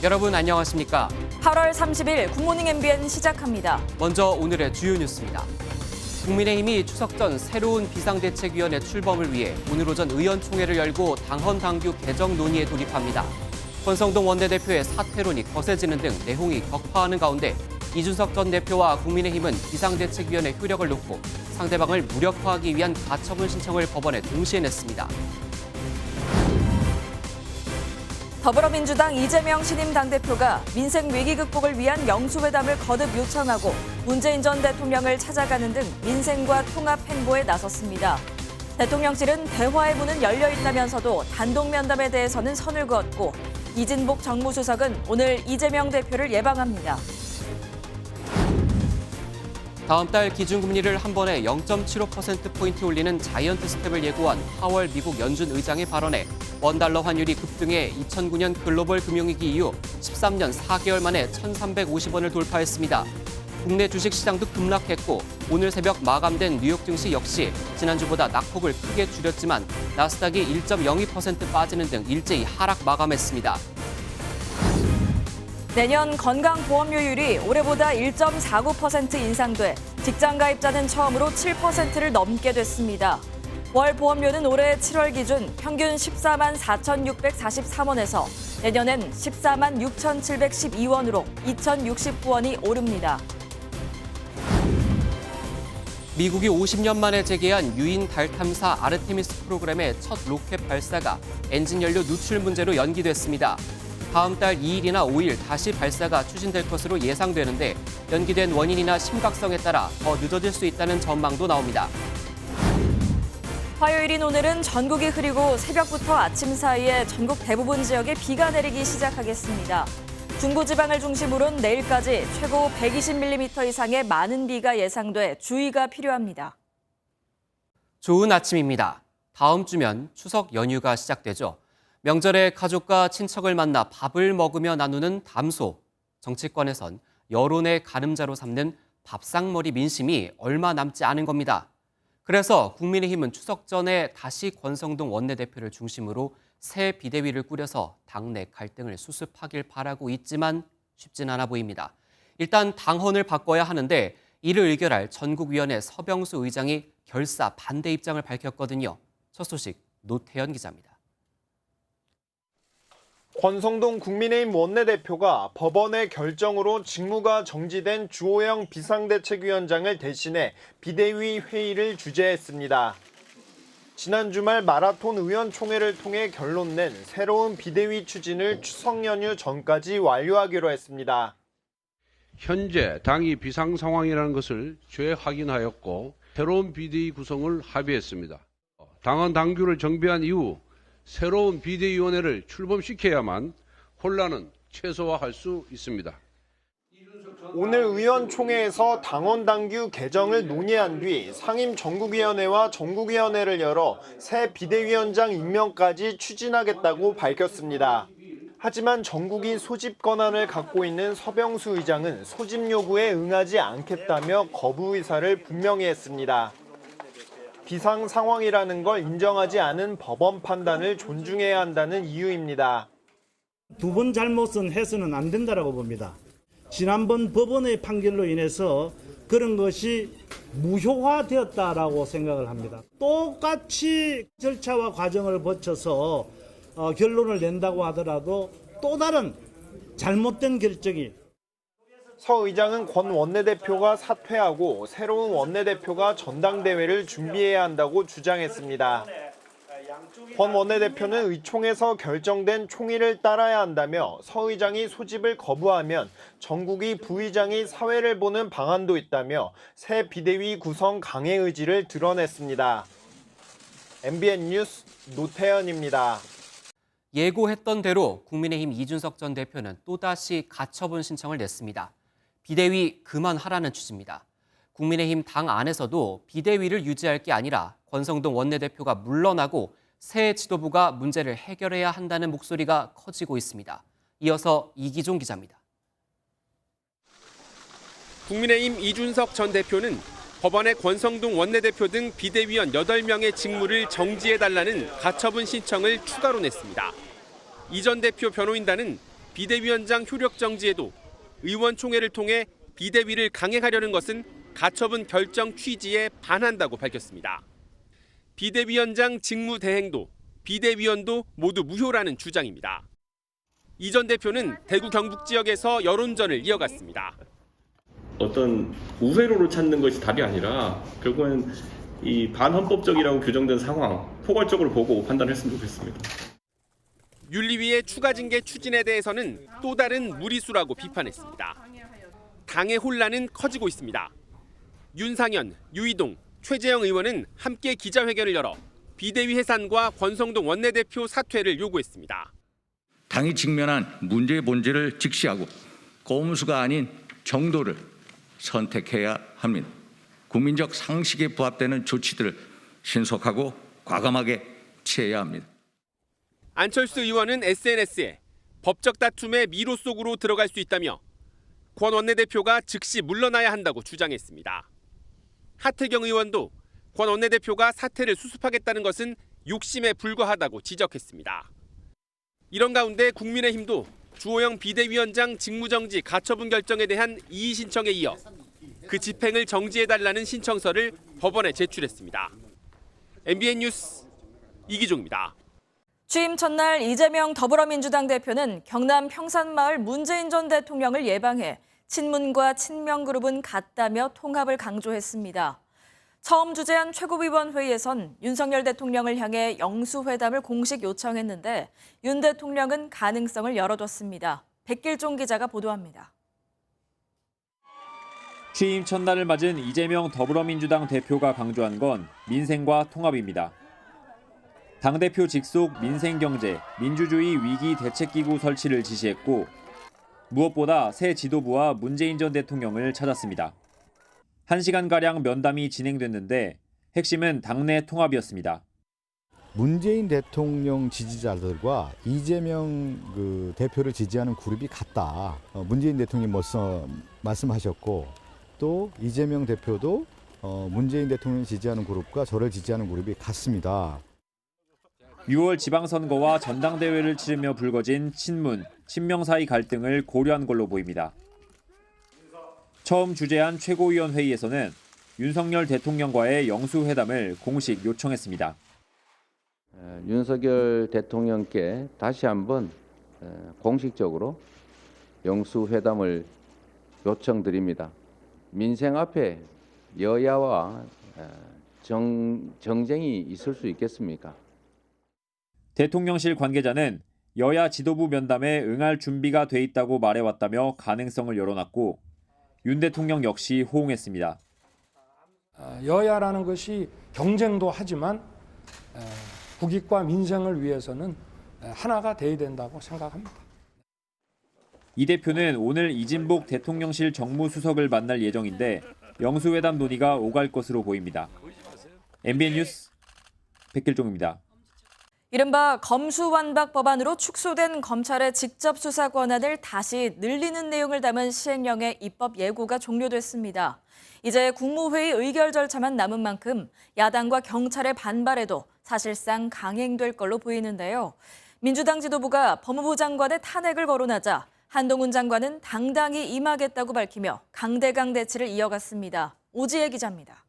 여러분 안녕하십니까? 8월 30일 굿모닝 MBN 시작합니다. 먼저 오늘의 주요 뉴스입니다. 국민의힘이 추석 전 새로운 비상대책위원회 출범을 위해 오늘 오전 의원총회를 열고 당헌 당규 개정 논의에 돌입합니다. 권성동 원내대표의 사퇴론이 거세지는 등 내홍이 격화하는 가운데 이준석 전 대표와 국민의힘은 비상대책위원회 효력을 놓고 상대방을 무력화하기 위한 가처분 신청을 법원에 동시에 냈습니다. 더불어민주당 이재명 신임 당대표가 민생 위기 극복을 위한 영수회담을 거듭 요청하고 문재인 전 대통령을 찾아가는 등 민생과 통합 행보에 나섰습니다. 대통령실은 대화의 문은 열려 있다면서도 단독 면담에 대해서는 선을 그었고 이진복 정무수석은 오늘 이재명 대표를 예방합니다. 다음 달 기준금리를 한 번에 0.75%포인트 올리는 자이언트 스텝을 예고한 파월 미국 연준 의장의 발언에 원달러 환율이 급등해 2009년 글로벌 금융위기 이후 13년 4개월 만에 1,350원을 돌파했습니다. 국내 주식시장도 급락했고 오늘 새벽 마감된 뉴욕 증시 역시 지난주보다 낙폭을 크게 줄였지만 나스닥이 1.02% 빠지는 등 일제히 하락 마감했습니다. 내년 건강보험료율이 올해보다 1.49% 인상돼 직장 가입자는 처음으로 7%를 넘게 됐습니다. 월 보험료는 올해 7월 기준 평균 14만 4,643원에서 내년엔 14만 6,712원으로 2,069원이 오릅니다. 미국이 50년 만에 재개한 유인 달 탐사 아르테미스 프로그램의 첫 로켓 발사가 엔진 연료 누출 문제로 연기됐습니다. 다음 달 2일이나 5일 다시 발사가 추진될 것으로 예상되는데 연기된 원인이나 심각성에 따라 더 늦어질 수 있다는 전망도 나옵니다. 화요일인 오늘은 전국이 흐리고 새벽부터 아침 사이에 전국 대부분 지역에 비가 내리기 시작하겠습니다. 중부지방을 중심으로는 내일까지 최고 120mm 이상의 많은 비가 예상돼 주의가 필요합니다. 좋은 아침입니다. 다음 주면 추석 연휴가 시작되죠. 명절에 가족과 친척을 만나 밥을 먹으며 나누는 담소. 정치권에선 여론의 가늠자로 삼는 밥상머리 민심이 얼마 남지 않은 겁니다. 그래서 국민의힘은 추석 전에 다시 권성동 원내대표를 중심으로 새 비대위를 꾸려서 당내 갈등을 수습하길 바라고 있지만 쉽진 않아 보입니다. 일단 당헌을 바꿔야 하는데 이를 의결할 전국위원회 서병수 의장이 결사 반대 입장을 밝혔거든요. 첫 소식 노태현 기자입니다. 권성동 국민의힘 원내대표가 법원의 결정으로 직무가 정지된 주호영 비상대책위원장을 대신해 비대위 회의를 주재했습니다. 지난 주말 마라톤 의원총회를 통해 결론낸 새로운 비대위 추진을 추석 연휴 전까지 완료하기로 했습니다. 현재 당이 비상 상황이라는 것을 재확인하였고 새로운 비대위 구성을 합의했습니다. 당헌 당규를 정비한 이후 새로운 비대위원회를 출범시켜야만 혼란은 최소화할 수 있습니다. 오늘 의원총회에서 당헌 당규 개정을 논의한 뒤 상임 전국위원회와 전국위원회를 열어 새 비대위원장 임명까지 추진하겠다고 밝혔습니다. 하지만 전국이 소집 권한을 갖고 있는 서병수 의장은 소집 요구에 응하지 않겠다며 거부 의사를 분명히 했습니다. 비상 상황이라는 걸 인정하지 않은 법원 판단을 존중해야 한다는 이유입니다. 두 번 잘못은 해서는 안 된다고 봅니다. 지난번 법원의 판결로 인해서 그런 것이 무효화되었다라고 생각을 합니다. 똑같이 절차와 과정을 거쳐서 결론을 낸다고 하더라도 또 다른 잘못된 결정이 서 의장은 권 원내대표가 사퇴하고 새로운 원내대표가 전당대회를 준비해야 한다고 주장했습니다. 권 원내대표는 의총에서 결정된 총의를 따라야 한다며 서 의장이 소집을 거부하면 전국이 부의장이 사회를 보는 방안도 있다며 새 비대위 구성 강행 의지를 드러냈습니다. MBN 뉴스 노태현입니다. 예고했던 대로 국민의힘 이준석 전 대표는 또다시 가처분 신청을 냈습니다. 비대위 그만하라는 취지입니다. 국민의힘 당 안에서도 비대위를 유지할 게 아니라 권성동 원내대표가 물러나고 새 지도부가 문제를 해결해야 한다는 목소리가 커지고 있습니다. 이어서 이기종 기자입니다. 국민의힘 이준석 전 대표는 법원의 권성동 원내대표 등 비대위원 8명의 직무를 정지해달라는 가처분 신청을 추가로 냈습니다. 이 전 대표 변호인단은 비대위원장 효력 정지에도 의원총회를 통해 비대위를 강행하려는 것은 가처분 결정 취지에 반한다고 밝혔습니다. 비대위원장 직무 대행도 비대위원도 모두 무효라는 주장입니다. 이 전 대표는 대구 경북 지역에서 여론전을 이어갔습니다. 어떤 우회로를 찾는 것이 답이 아니라 결국은 이 반헌법적이라고 규정된 상황 포괄적으로 보고 판단했으면 좋겠습니다. 윤리위의 추가 징계 추진에 대해서는 또 다른 무리수라고 비판했습니다. 당의 혼란은 커지고 있습니다. 윤상현, 유이동, 최재형 의원은 함께 기자회견을 열어 비대위 해산과 권성동 원내대표 사퇴를 요구했습니다. 당이 직면한 문제의 본질을 직시하고 꼼수가 아닌 정도를 선택해야 합니다. 국민적 상식에 부합되는 조치들을 신속하고 과감하게 취해야 합니다. 안철수 의원은 SNS에 법적 다툼의 미로 속으로 들어갈 수 있다며 권 원내대표가 즉시 물러나야 한다고 주장했습니다. 하태경 의원도 권 원내대표가 사퇴를 수습하겠다는 것은 욕심에 불과하다고 지적했습니다. 이런 가운데 국민의힘도 주호영 비대위원장 직무정지 가처분 결정에 대한 이의 신청에 이어 그 집행을 정지해달라는 신청서를 법원에 제출했습니다. MBN 뉴스 이기종입니다. 취임 첫날 이재명 더불어민주당 대표는 경남 평산마을 문재인 전 대통령을 예방해 친문과 친명그룹은 같다며 통합을 강조했습니다. 처음 주재한 최고위원회의에선 윤석열 대통령을 향해 영수회담을 공식 요청했는데 윤 대통령은 가능성을 열어뒀습니다. 백길종 기자가 보도합니다. 취임 첫날을 맞은 이재명 더불어민주당 대표가 강조한 건 민생과 통합입니다. 당대표 직속 민생경제, 민주주의 위기 대책기구 설치를 지시했고 무엇보다 새 지도부와 문재인 전 대통령을 찾았습니다. 1시간가량 면담이 진행됐는데 핵심은 당내 통합이었습니다. 문재인 대통령 지지자들과 이재명 대표를 지지하는 그룹이 같다. 문재인 대통령이 먼저 말씀하셨고 또 이재명 대표도 문재인 대통령을 지지하는 그룹과 저를 지지하는 그룹이 같습니다. 6월 지방선거와 전당대회를 치르며 불거진 친문, 친명 사이 갈등을 고려한 걸로 보입니다. 처음 주재한 최고위원회의에서는 윤석열 대통령과의 영수회담을 공식 요청했습니다. 윤석열 대통령께 다시 한번 공식적으로 영수회담을 요청드립니다. 민생 앞에 여야와 정쟁이 있을 수 있겠습니까? 대통령실 관계자는 여야 지도부 면담에 응할 준비가 돼 있다고 말해왔다며 가능성을 열어놨고 윤 대통령 역시 호응했습니다. 여야라는 것이 경쟁도 하지만 국익과 민생을 위해서는 하나가 돼야 된다고 생각합니다. 이 대표는 오늘 이진복 대통령실 정무수석을 만날 예정인데 영수회담 논의가 오갈 것으로 보입니다. MBN 뉴스 백길종입니다. 이른바 검수완박 법안으로 축소된 검찰의 직접 수사 권한을 다시 늘리는 내용을 담은 시행령의 입법 예고가 종료됐습니다. 이제 국무회의 의결 절차만 남은 만큼 야당과 경찰의 반발에도 사실상 강행될 걸로 보이는데요. 민주당 지도부가 법무부 장관의 탄핵을 거론하자 한동훈 장관은 당당히 임하겠다고 밝히며 강대강 대치를 이어갔습니다. 오지혜 기자입니다.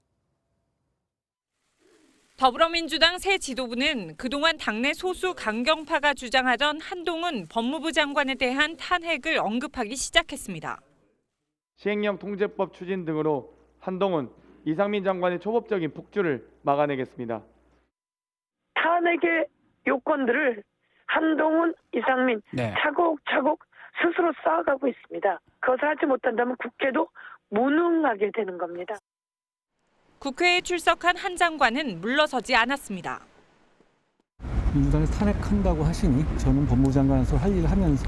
더불어민주당 새 지도부는 그동안 당내 소수 강경파가 주장하던 한동훈 법무부 장관에 대한 탄핵을 언급하기 시작했습니다. 시행령 통제법 추진 등으로 한동훈, 이상민 장관의 초법적인 폭주를 막아내겠습니다. 탄핵의 요건들을 한동훈, 이상민 차곡차곡 스스로 쌓아가고 있습니다. 그것을 하지 못한다면 국회도 무능하게 되는 겁니다. 국회에 출석한 한 장관은 물러서지 않았습니다. 민주당에서 탄핵한다고 하시니 저는 법무부 장관으로서 할 일을 하면서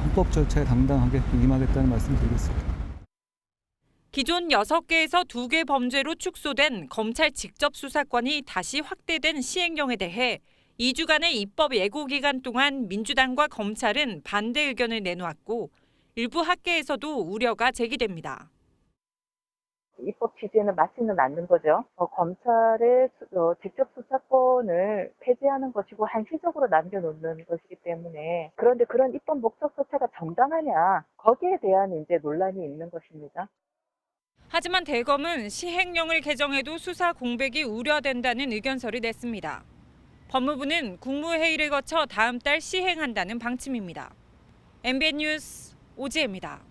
헌법 절차에 당당하게 임하겠다는 말씀 드리겠습니다. 기존 6개에서 2개 범죄로 축소된 검찰 직접 수사권이 다시 확대된 시행령에 대해 2주간의 입법 예고 기간 동안 민주당과 검찰은 반대 의견을 내놓았고 일부 학계에서도 우려가 제기됩니다. 입법 취지에는 맞지는 않는 거죠. 검찰의 직접 수사권을 폐지하는 것이고 한시적으로 남겨놓는 것이기 때문에 그런데 그런 입법 목적 자체가 정당하냐 거기에 대한 이제 논란이 있는 것입니다. 하지만 대검은 시행령을 개정해도 수사 공백이 우려된다는 의견서를 냈습니다. 법무부는 국무회의를 거쳐 다음 달 시행한다는 방침입니다. MBN 뉴스 오지혜입니다.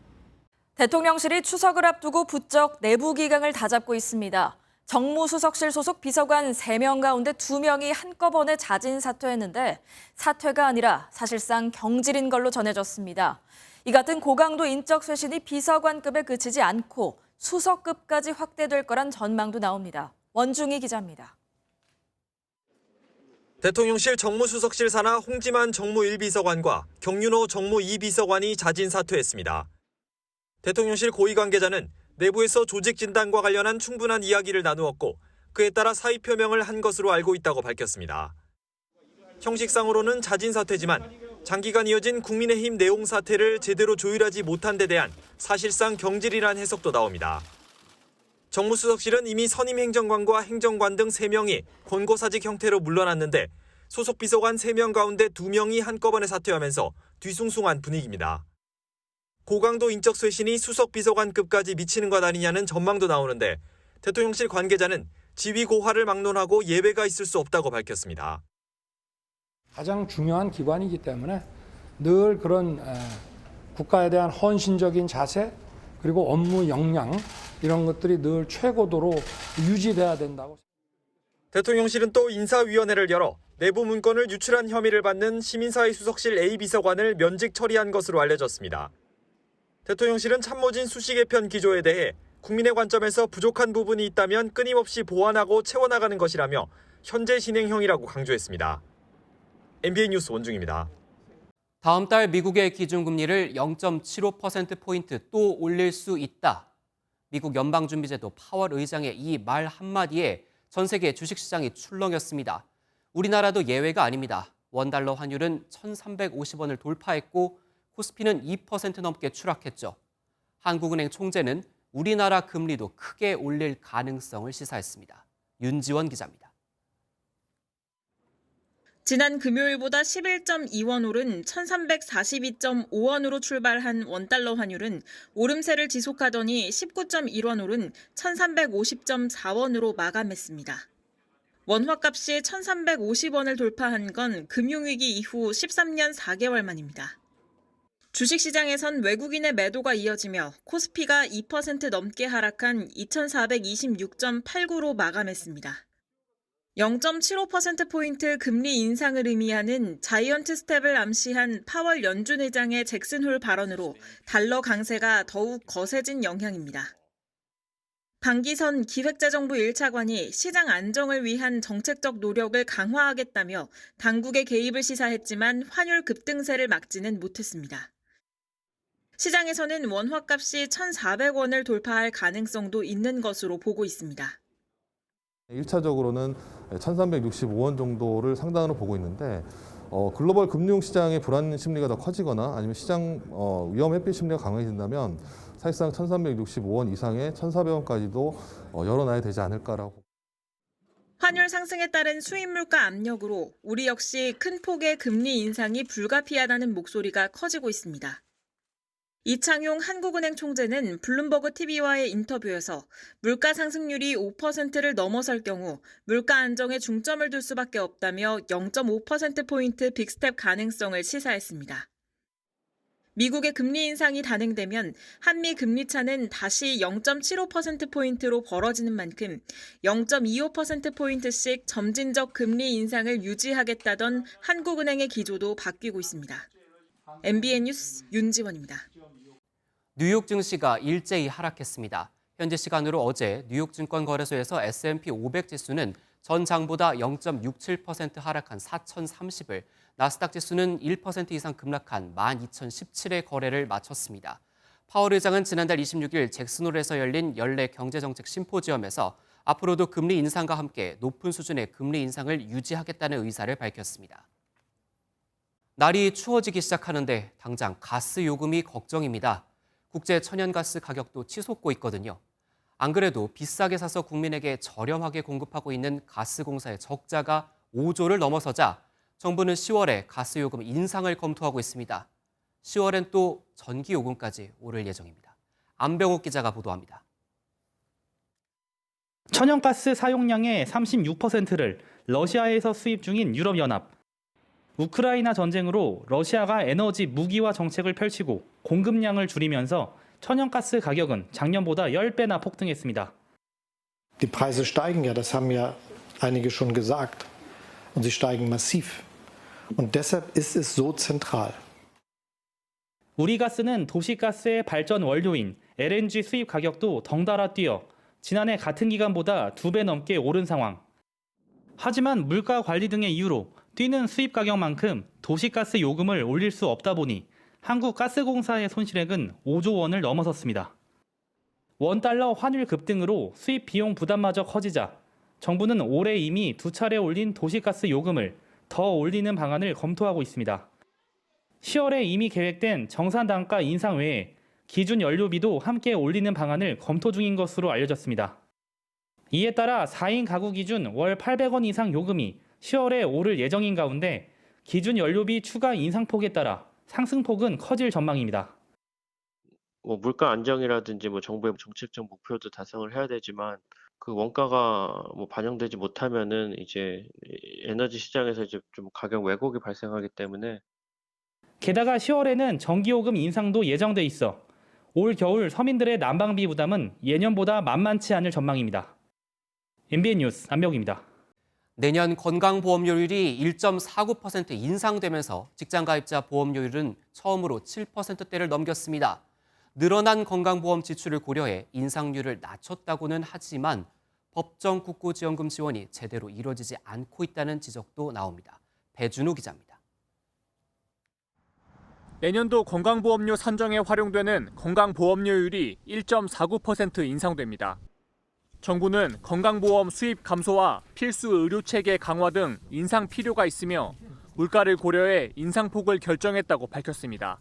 대통령실이 추석을 앞두고 부쩍 내부 기강을 다잡고 있습니다. 정무수석실 소속 비서관 3명 가운데 2명이 한꺼번에 자진 사퇴했는데 사퇴가 아니라 사실상 경질인 걸로 전해졌습니다. 이 같은 고강도 인적 쇄신이 비서관급에 그치지 않고 수석급까지 확대될 거란 전망도 나옵니다. 원중희 기자입니다. 대통령실 정무수석실 산하 홍지만 정무 1비서관과 경윤호 정무 2비서관이 자진 사퇴했습니다. 대통령실 고위 관계자는 내부에서 조직 진단과 관련한 충분한 이야기를 나누었고 그에 따라 사의 표명을 한 것으로 알고 있다고 밝혔습니다. 형식상으로는 자진 사퇴지만 장기간 이어진 국민의힘 내용 사태를 제대로 조율하지 못한 데 대한 사실상 경질이란 해석도 나옵니다. 정무수석실은 이미 선임 행정관과 행정관 등 3명이 권고사직 형태로 물러났는데 소속 비서관 3명 가운데 2명이 한꺼번에 사퇴하면서 뒤숭숭한 분위기입니다. 고강도 인적 쇄신이 수석 비서관급까지 미치는 것 아니냐는 전망도 나오는데 대통령실 관계자는 지위 고하를 막론하고 예외가 있을 수 없다고 밝혔습니다. 가장 중요한 기관이기 때문에 늘 그런 국가에 대한 헌신적인 자세 그리고 업무 역량 이런 것들이 늘 최고도로 유지돼야 된다고. 대통령실은 또 인사위원회를 열어 내부 문건을 유출한 혐의를 받는 시민사회 수석실 A비서관을 면직 처리한 것으로 알려졌습니다. 대통령실은 참모진 수시 개편 기조에 대해 국민의 관점에서 부족한 부분이 있다면 끊임없이 보완하고 채워나가는 것이라며 현재 진행형이라고 강조했습니다. MBN 뉴스 원중입니다. 다음 달 미국의 기준금리를 0.75%포인트 또 올릴 수 있다. 미국 연방준비제도 파월 의장의 이 말 한마디에 전 세계 주식시장이 출렁였습니다. 우리나라도 예외가 아닙니다. 원달러 환율은 1,350원을 돌파했고 코스피는 2% 넘게 추락했죠. 한국은행 총재는 우리나라 금리도 크게 올릴 가능성을 시사했습니다. 윤지원 기자입니다. 지난 금요일보다 11.2원 오른 1,342.5원으로 출발한 원달러 환율은 오름세를 지속하더니 19.1원 오른 1,350.4원으로 마감했습니다. 원화값이 1,350원을 돌파한 건 금융위기 이후 13년 4개월 만입니다. 주식시장에선 외국인의 매도가 이어지며 코스피가 2% 넘게 하락한 2,426.89로 마감했습니다. 0.75%포인트 금리 인상을 의미하는 자이언트 스텝을 암시한 파월 연준 의장의 잭슨 홀 발언으로 달러 강세가 더욱 거세진 영향입니다. 방기선 기획재정부 1차관이 시장 안정을 위한 정책적 노력을 강화하겠다며 당국의 개입을 시사했지만 환율 급등세를 막지는 못했습니다. 시장에서는 원화값이 1,400원을 돌파할 가능성도 있는 것으로 보고 있습니다. 1차적으로는 1,365원 정도를 상단으로 보고 있는데 글로벌 금융시장의 불안 심리가 더 커지거나 아니면 시장 위험 회피 심리가 강해진다면 사실상 1,365원 이상의 1,400원까지도 열어놔야 되지 않을까라고. 환율 상승에 따른 수입 물가 압력으로 우리 역시 큰 폭의 금리 인상이 불가피하다는 목소리가 커지고 있습니다. 이창용 한국은행 총재는 블룸버그 TV와의 인터뷰에서 물가 상승률이 5%를 넘어설 경우 물가 안정에 중점을 둘 수밖에 없다며 0.5%포인트 빅스텝 가능성을 시사했습니다. 미국의 금리 인상이 단행되면 한미 금리 차는 다시 0.75%포인트로 벌어지는 만큼 0.25%포인트씩 점진적 금리 인상을 유지하겠다던 한국은행의 기조도 바뀌고 있습니다. MBN 뉴스 윤지원입니다. 뉴욕 증시가 일제히 하락했습니다. 현지 시간으로 어제 뉴욕 증권거래소에서 S&P 500 지수는 전장보다 0.67% 하락한 4,030을, 나스닥 지수는 1% 이상 급락한 12,017의 거래를 마쳤습니다. 파월 의장은 지난달 26일 잭슨홀에서 열린 연례 경제정책 심포지엄에서 앞으로도 금리 인상과 함께 높은 수준의 금리 인상을 유지하겠다는 의사를 밝혔습니다. 날이 추워지기 시작하는데 당장 가스 요금이 걱정입니다. 국제 천연가스 가격도 치솟고 있거든요. 안 그래도 비싸게 사서 국민에게 저렴하게 공급하고 있는 가스공사의 적자가 5조를 넘어서자 정부는 10월에 가스요금 인상을 검토하고 있습니다. 10월엔 또 전기요금까지 오를 예정입니다. 안병욱 기자가 보도합니다. 천연가스 사용량의 36%를 러시아에서 수입 중인 유럽연합. 우크라이나 전쟁으로 러시아가 에너지 무기화 정책을 펼치고 공급량을 줄이면서 천연가스 가격은 작년보다 10배나 폭등했습니다. Die Preise steigen ja, das haben ja einige schon gesagt. Und sie steigen massiv. Und deshalb ist es so zentral. 우리 가스는 도시가스의 발전 원료인 LNG 수입 가격도 덩달아 뛰어 지난해 같은 기간보다 2배 넘게 오른 상황. 하지만 물가 관리 등의 이유로 뛰는 수입 가격만큼 도시가스 요금을 올릴 수 없다 보니 한국가스공사의 손실액은 5조 원을 넘어섰습니다. 원달러 환율 급등으로 수입 비용 부담마저 커지자 정부는 올해 이미 2차례 올린 도시가스 요금을 더 올리는 방안을 검토하고 있습니다. 10월에 이미 계획된 정산 단가 인상 외에 기준 연료비도 함께 올리는 방안을 검토 중인 것으로 알려졌습니다. 이에 따라 4인 가구 기준 월 800원 이상 요금이 10월에 오를 예정인 가운데 기준 연료비 추가 인상폭에 따라 상승폭은 커질 전망입니다. 물가 안정이라든지 정부의 정책적 목표도 달성을 해야 되지만 그 원가가 반영되지 못하면은 이제 에너지 시장에서 이제 좀 가격 왜곡이 발생하기 때문에 게다가 10월에는 전기요금 인상도 예정돼 있어 올 겨울 서민들의 난방비 부담은 예년보다 만만치 않을 전망입니다. MBN 뉴스 안병욱입니다. 내년 건강보험료율이 1.49% 인상되면서 직장가입자 보험료율은 처음으로 7%대를 넘겼습니다. 늘어난 건강보험 지출을 고려해 인상률을 낮췄다고는 하지만 법정 국고지원금 지원이 제대로 이루어지지 않고 있다는 지적도 나옵니다. 배준우 기자입니다. 내년도 건강보험료 산정에 활용되는 건강보험료율이 1.49% 인상됩니다. 정부는 건강보험 수입 감소와 필수 의료체계 강화 등 인상 필요가 있으며 물가를 고려해 인상폭을 결정했다고 밝혔습니다.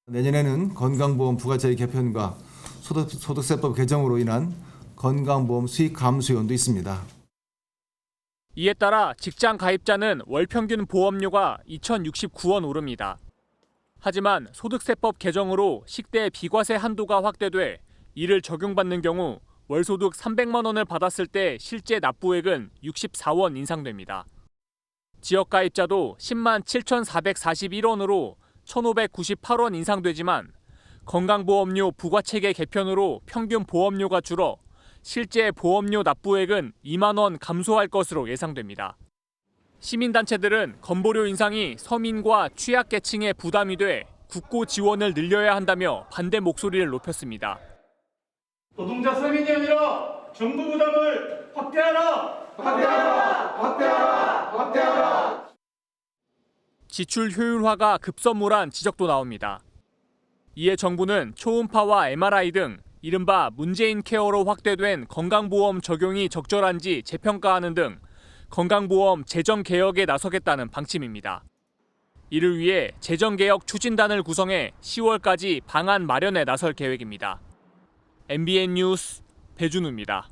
내년에는 건강보험 부가세의 개편과 소득세법 개정으로 인한 건강보험 수익 감소 요인도 있습니다. 이에 따라 직장 가입자는 월 평균 보험료가 2,069원 오릅니다. 하지만 소득세법 개정으로 식대 비과세 한도가 확대돼 이를 적용받는 경우 월소득 300만 원을 받았을 때 실제 납부액은 64원 인상됩니다. 지역가입자도 10만 7,441원으로 1,598원 인상되지만 건강보험료 부과체계 개편으로 평균 보험료가 줄어 실제 보험료 납부액은 2만 원 감소할 것으로 예상됩니다. 시민단체들은 건보료 인상이 서민과 취약계층에 부담이 돼 국고 지원을 늘려야 한다며 반대 목소리를 높였습니다. 노동자 서민이 아니라 정부 부담을 확대하라! 확대하라! 확대하라! 확대하라! 지출 효율화가 급선무란 지적도 나옵니다. 이에 정부는 초음파와 MRI 등 이른바 문재인 케어로 확대된 건강보험 적용이 적절한지 재평가하는 등 건강보험 재정개혁에 나서겠다는 방침입니다. 이를 위해 재정개혁 추진단을 구성해 10월까지 방안 마련에 나설 계획입니다. MBN 뉴스 배준우입니다.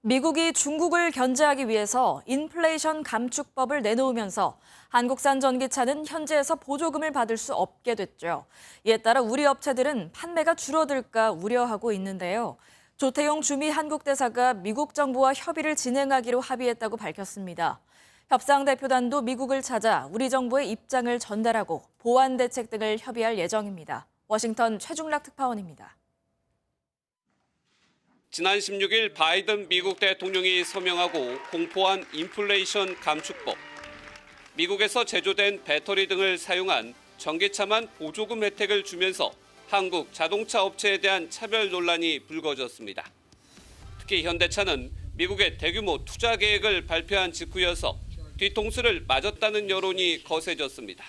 미국이 중국을 견제하기 위해서 인플레이션 감축법을 내놓으면서 한국산 전기차는 현지에서 보조금을 받을 수 없게 됐죠. 이에 따라 우리 업체들은 판매가 줄어들까 우려하고 있는데요. 조태용 주미 한국대사가 미국 정부와 협의를 진행하기로 합의했다고 밝혔습니다. 협상 대표단도 미국을 찾아 우리 정부의 입장을 전달하고 보완 대책 등을 협의할 예정입니다. 워싱턴 최중락 특파원입니다. 지난 16일 바이든 미국 대통령이 서명하고 공포한 인플레이션 감축법. 미국에서 제조된 배터리 등을 사용한 전기차만 보조금 혜택을 주면서 한국 자동차 업체에 대한 차별 논란이 불거졌습니다. 특히 현대차는 미국의 대규모 투자 계획을 발표한 직후여서 뒤통수를 맞았다는 여론이 거세졌습니다.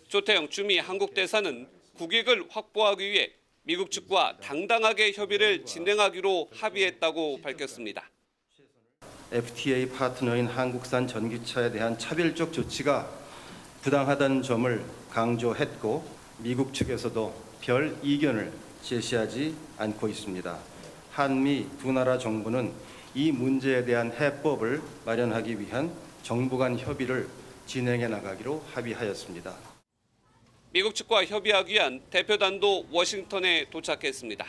조태영 주미 한국대사는 국익을 확보하기 위해 미국 측과 당당하게 협의를 진행하기로 합의했다고 밝혔습니다. FTA 파트너인 한국산 전기차에 대한 차별적 조치가 부당하다는 점을 강조했고 미국 측에서도 별 이견을 제시하지 않고 있습니다. 한미 두 나라 정부는 이 문제에 대한 해법을 마련하기 위한 정부 간 협의를 진행해 나가기로 합의하였습니다. 미국 측과 협의하기 위한 대표단도 워싱턴에 도착했습니다.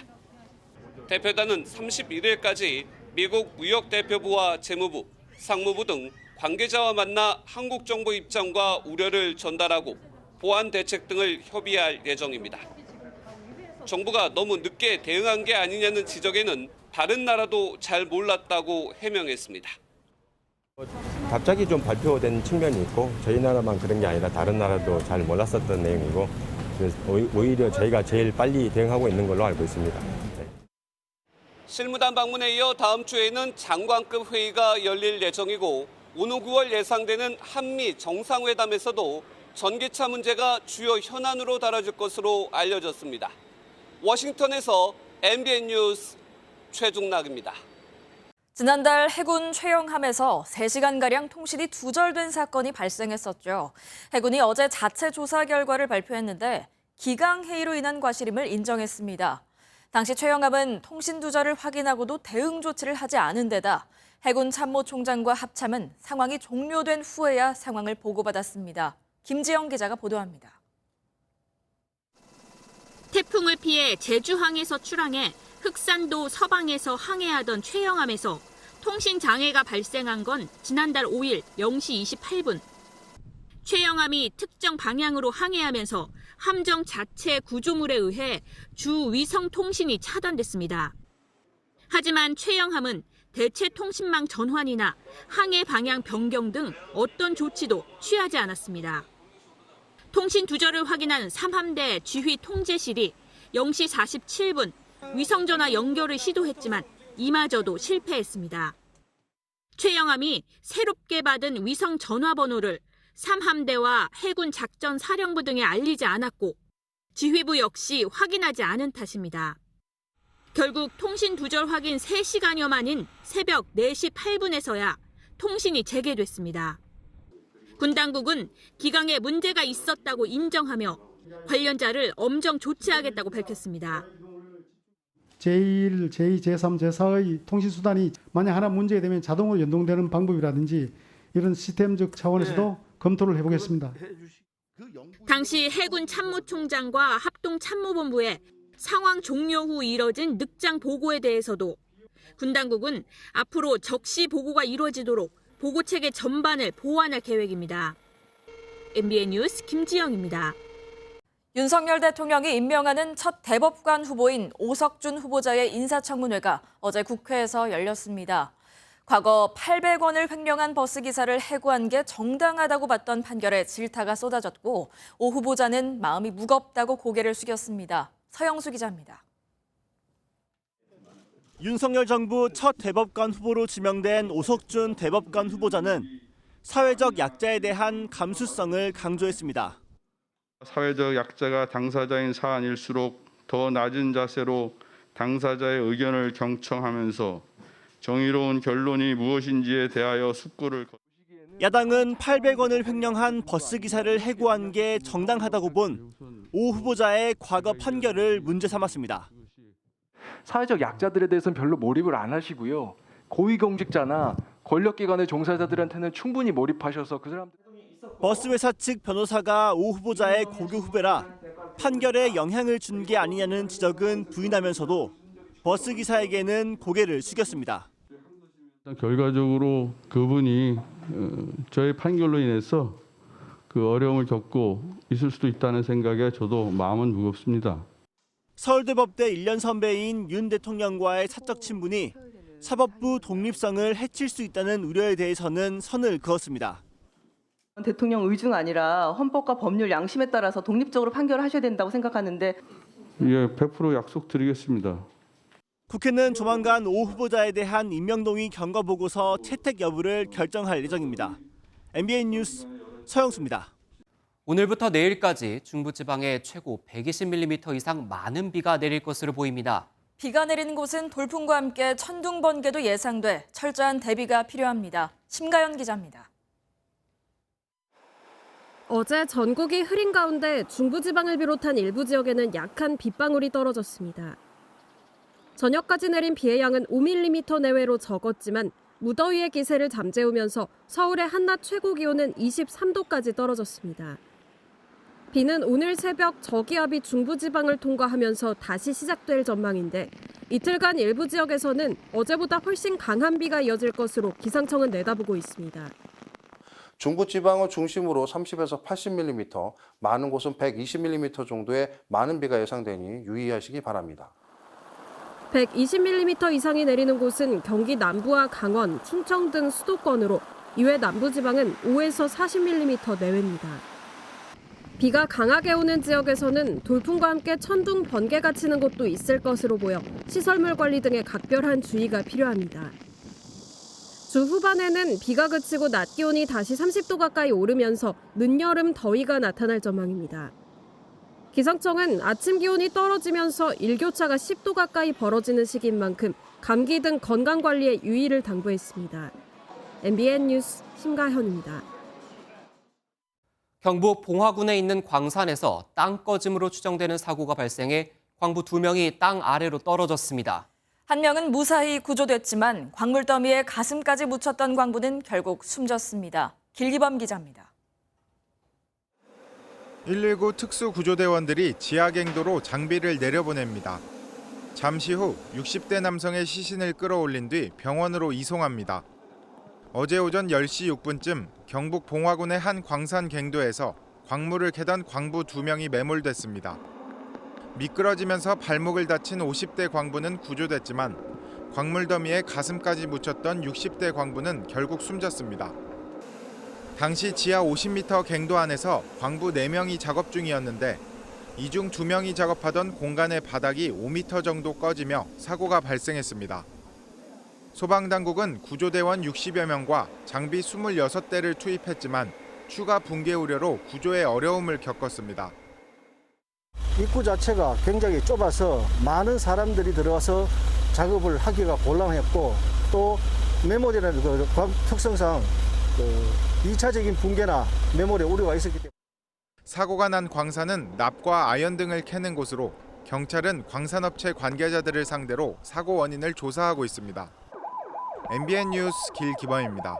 대표단은 31일까지 미국 무역대표부와 재무부, 상무부 등 관계자와 만나 한국 정부 입장과 우려를 전달하고 보안 대책 등을 협의할 예정입니다. 정부가 너무 늦게 대응한 게 아니냐는 지적에는 다른 나라도 잘 몰랐다고 해명했습니다. 갑자기 좀 발표된 측면이 있고 저희 나라만 그런 게 아니라 다른 나라도 잘 몰랐었던 내용이고 오히려 저희가 제일 빨리 대응하고 있는 걸로 알고 있습니다. 실무단 방문에 이어 다음 주에는 장관급 회의가 열릴 예정이고 오는 9월 예상되는 한미 정상회담에서도 전기차 문제가 주요 현안으로 다뤄질 것으로 알려졌습니다. 워싱턴에서 MBN 뉴스 최중락입니다. 지난달 해군 최영함에서 3시간가량 통신이 두절된 사건이 발생했었죠. 해군이 어제 자체 조사 결과를 발표했는데 기강회의로 인한 과실임을 인정했습니다. 당시 최영함은 통신 두절을 확인하고도 대응 조치를 하지 않은 데다 해군 참모총장과 합참은 상황이 종료된 후에야 상황을 보고받았습니다. 김지영 기자가 보도합니다. 태풍을 피해 제주항에서 출항해 흑산도 서방에서 항해하던 최영함에서 통신 장애가 발생한 건 지난달 5일 0시 28분. 최영함이 특정 방향으로 항해하면서 함정 자체 구조물에 의해 주 위성 통신이 차단됐습니다. 하지만 최영함은 대체 통신망 전환이나 항해 방향 변경 등 어떤 조치도 취하지 않았습니다. 통신 두절을 확인한 3함대 지휘 통제실이 0시 47분 위성전화 연결을 시도했지만 이마저도 실패했습니다. 최영함이 새롭게 받은 위성 전화번호를 3함대와 해군 작전사령부 등에 알리지 않았고 지휘부 역시 확인하지 않은 탓입니다. 결국 통신 두절 확인 3시간여 만인 새벽 4시 8분에서야 통신이 재개됐습니다. 군 당국은 기강에 문제가 있었다고 인정하며 관련자를 엄정 조치하겠다고 밝혔습니다. 제1, 제2, 제3, 제4의 통신수단이 만약 하나 문제가 되면 자동으로 연동되는 방법이라든지 이런 시스템적 차원에서도 검토를 해보겠습니다. 당시 해군 참모총장과 합동참모본부에 상황 종료 후 이뤄진 늑장 보고에 대해서도 군 당국은 앞으로 적시 보고가 이루어지도록 보고체계 전반을 보완할 계획입니다. MBN 뉴스 김지영입니다. 윤석열 대통령이 임명하는 첫 대법관 후보인 오석준 후보자의 인사청문회가 어제 국회에서 열렸습니다. 과거 800원을 횡령한 버스기사를 해고한 게 정당하다고 봤던 판결에 질타가 쏟아졌고 오 후보자는 마음이 무겁다고 고개를 숙였습니다. 서영수 기자입니다. 윤석열 정부 첫 대법관 후보로 지명된 오석준 대법관 후보자는 사회적 약자에 대한 감수성을 강조했습니다. 사회적 약자가 당사자인 사안일수록 더 낮은 자세로 당사자의 의견을 경청하면서 정의로운 결론이 무엇인지에 대하여 숙고를 야당은 800원을 횡령한 버스기사를 해고한 게 정당하다고 본 오 후보자의 과거 판결을 문제 삼았습니다. 사회적 약자들에 대해서는 별로 몰입을 안 하시고요. 고위공직자나 권력기관의 종사자들한테는 충분히 몰입하셔서 그 사람들 버스회사 측 변호사가 오 후보자의 고교 후배라 판결에 영향을 준 게 아니냐는 지적은 부인하면서도 버스기사에게는 고개를 숙였습니다. 결과적으로 그분이 저의 판결로 인해서 그 어려움을 겪고 있을 수도 있다는 생각에 저도 마음은 무겁습니다. 서울대법대 1년 선배인 윤 대통령과의 사적 친분이 사법부 독립성을 해칠 수 있다는 우려에 대해서는 선을 그었습니다. 대통령 의중 아니라 헌법과 법률 양심에 따라서 독립적으로 판결하셔야 된다고 생각하는데 예, 100% 약속드리겠습니다. 국회는 조만간 오 후보자에 대한 임명동의 경과 보고서 채택 여부를 결정할 예정입니다. MBN 뉴스 서영수입니다. 오늘부터 내일까지 중부지방에 최고 120mm 이상 많은 비가 내릴 것으로 보입니다. 비가 내리는 곳은 돌풍과 함께 천둥 번개도 예상돼 철저한 대비가 필요합니다. 심가연 기자입니다. 어제 전국이 흐린 가운데 중부지방을 비롯한 일부 지역에는 약한 빗방울이 떨어졌습니다. 저녁까지 내린 비의 양은 5mm 내외로 적었지만 무더위의 기세를 잠재우면서 서울의 한낮 최고 기온은 23도까지 떨어졌습니다. 비는 오늘 새벽 저기압이 중부지방을 통과하면서 다시 시작될 전망인데 이틀간 일부 지역에서는 어제보다 훨씬 강한 비가 이어질 것으로 기상청은 내다보고 있습니다. 중부지방을 중심으로 30에서 80mm, 많은 곳은 120mm 정도의 많은 비가 예상되니 유의하시기 바랍니다. 120mm 이상이 내리는 곳은 경기 남부와 강원, 충청 등 수도권으로 이외 남부지방은 5에서 40mm 내외입니다. 비가 강하게 오는 지역에서는 돌풍과 함께 천둥, 번개가 치는 곳도 있을 것으로 보여 시설물 관리 등에 각별한 주의가 필요합니다. 주 후반에는 비가 그치고 낮 기온이 다시 30도 가까이 오르면서 늦여름 더위가 나타날 전망입니다. 기상청은 아침 기온이 떨어지면서 일교차가 10도 가까이 벌어지는 시기인 만큼 감기 등 건강관리에 유의를 당부했습니다. MBN 뉴스 심가현입니다. 경북 봉화군에 있는 광산에서 땅 꺼짐으로 추정되는 사고가 발생해 광부 2명이 땅 아래로 떨어졌습니다. 한 명은 무사히 구조됐지만 광물더미에 가슴까지 묻혔던 광부는 결국 숨졌습니다. 길기범 기자입니다. 119 특수구조대원들이 지하갱도로 장비를 내려보냅니다. 잠시 후 60대 남성의 시신을 끌어올린 뒤 병원으로 이송합니다. 어제 오전 10시 6분쯤 경북 봉화군의 한 광산 갱도에서 광물을 캐던 광부 2명이 매몰됐습니다. 미끄러지면서 발목을 다친 50대 광부는 구조됐지만 광물 더미에 가슴까지 묻혔던 60대 광부는 결국 숨졌습니다. 당시 지하 50m 갱도 안에서 광부 4명이 작업 중이었는데 이 중 2명이 작업하던 공간의 바닥이 5m 정도 꺼지며 사고가 발생했습니다. 소방당국은 구조대원 60여 명과 장비 26대를 투입했지만 추가 붕괴 우려로 구조에 어려움을 겪었습니다. 입구 자체가 굉장히 좁아서 많은 사람들이 들어와서 작업을 하기가 곤란했고 또 메모리라는 특성상 2차적인 붕괴나 메모리 우려가 있었기 때문에 사고가 난 광산은 납과 아연 등을 캐는 곳으로 경찰은 광산업체 관계자들을 상대로 사고 원인을 조사하고 있습니다. MBN 뉴스 길기범입니다.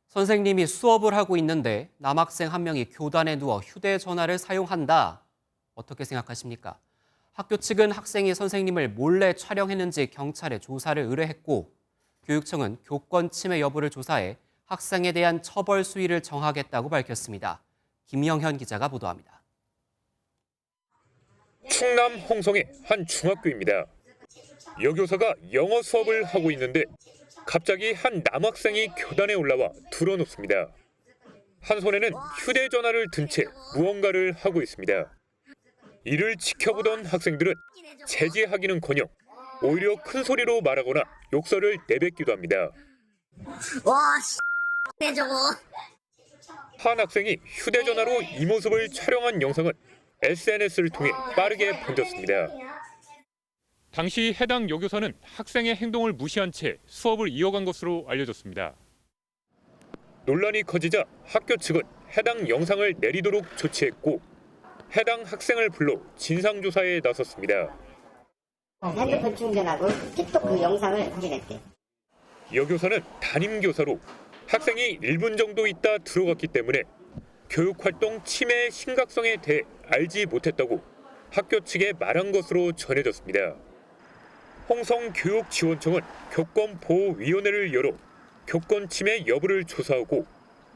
선생님이 수업을 하고 있는데 남학생 한 명이 교단에 누워 휴대전화를 사용한다. 어떻게 생각하십니까? 학교 측은 학생이 선생님을 몰래 촬영했는지 경찰에 조사를 의뢰했고 교육청은 교권 침해 여부를 조사해 학생에 대한 처벌 수위를 정하겠다고 밝혔습니다. 김영현 기자가 보도합니다. 충남 홍성의 한 중학교입니다. 여교사가 영어 수업을 하고 있는데 갑자기 한 남학생이 교단에 올라와 들어놓습니다. 한 손에는 휴대전화를 든 채 무언가를 하고 있습니다. 이를 지켜보던 학생들은 제지하기는커녕 오히려 큰 소리로 말하거나 욕설을 내뱉기도 합니다. 와, 내 저거. 한 학생이 휴대전화로 이 모습을 촬영한 영상은 SNS를 통해 빠르게 번졌습니다. 당시 해당 여교사는 학생의 행동을 무시한 채 수업을 이어간 것으로 알려졌습니다. 논란이 커지자 학교 측은 해당 영상을 내리도록 조치했고 해당 학생을 불러 진상조사에 나섰습니다. 핸드폰 충전하고 틱톡 그 영상을 확인했대. 여교사는 담임교사로 학생이 1분 정도 있다 들어갔기 때문에 교육활동 침해의 심각성에 대해 알지 못했다고 학교 측에 말한 것으로 전해졌습니다. 홍성교육지원청은 교권보호위원회를 열어 교권 침해 여부를 조사하고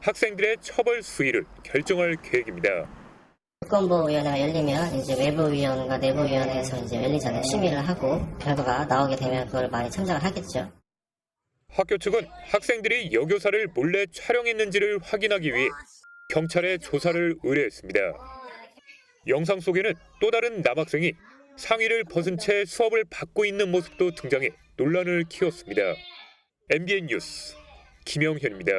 학생들의 처벌 수위를 결정할 계획입니다. 교권보호위원회가 열리면 이제 외부위원과 내부위원회에서 이제 열리기 전에 심의를 하고 결과가 나오게 되면 그걸 많이 참작을 하겠죠. 학교 측은 학생들이 여교사를 몰래 촬영했는지를 확인하기 위해 경찰에 조사를 의뢰했습니다. 영상 속에는 또 다른 남학생이 상의를 벗은 채 수업을 받고 있는 모습도 등장해 논란을 키웠습니다. MBN 뉴스 김영현입니다.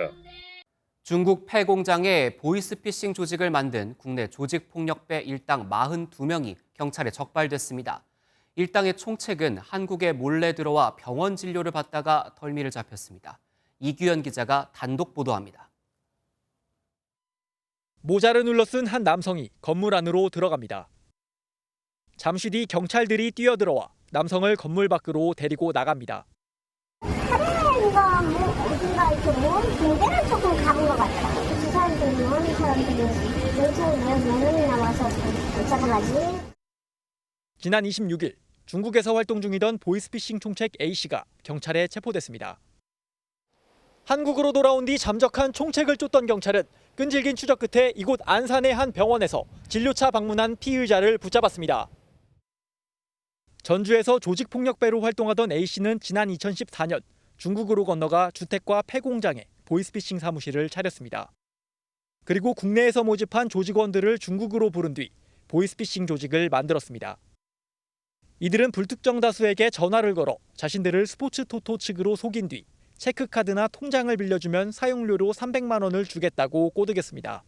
중국 폐공장에 보이스피싱 조직을 만든 국내 조직폭력배 일당 42명이 경찰에 적발됐습니다. 일당의 총책은 한국에 몰래 들어와 병원 진료를 받다가 덜미를 잡혔습니다. 이규현 기자가 단독 보도합니다. 모자를 눌러 쓴 한 남성이 건물 안으로 들어갑니다. 잠시 뒤 경찰들이 뛰어들어와 남성을 건물 밖으로 데리고 나갑니다. 차량인가 어딘가 이렇게 모은 군대를 조금 가본 것 같아요. 그 사람들이 모은 사람들이 몇 명이 나와서 붙잡아 가지. 지난 26일 중국에서 활동 중이던 보이스피싱 총책 A씨가 경찰에 체포됐습니다. 한국으로 돌아온 뒤 잠적한 총책을 쫓던 경찰은 끈질긴 추적 끝에 이곳 안산의 한 병원에서 진료차 방문한 피의자를 붙잡았습니다. 전주에서 조직폭력배로 활동하던 A씨는 지난 2014년 중국으로 건너가 주택과 폐공장에 보이스피싱 사무실을 차렸습니다. 그리고 국내에서 모집한 조직원들을 중국으로 부른 뒤 보이스피싱 조직을 만들었습니다. 이들은 불특정 다수에게 전화를 걸어 자신들을 스포츠 토토 측으로 속인 뒤 체크카드나 통장을 빌려주면 사용료로 300만 원을 주겠다고 꼬드겼습니다.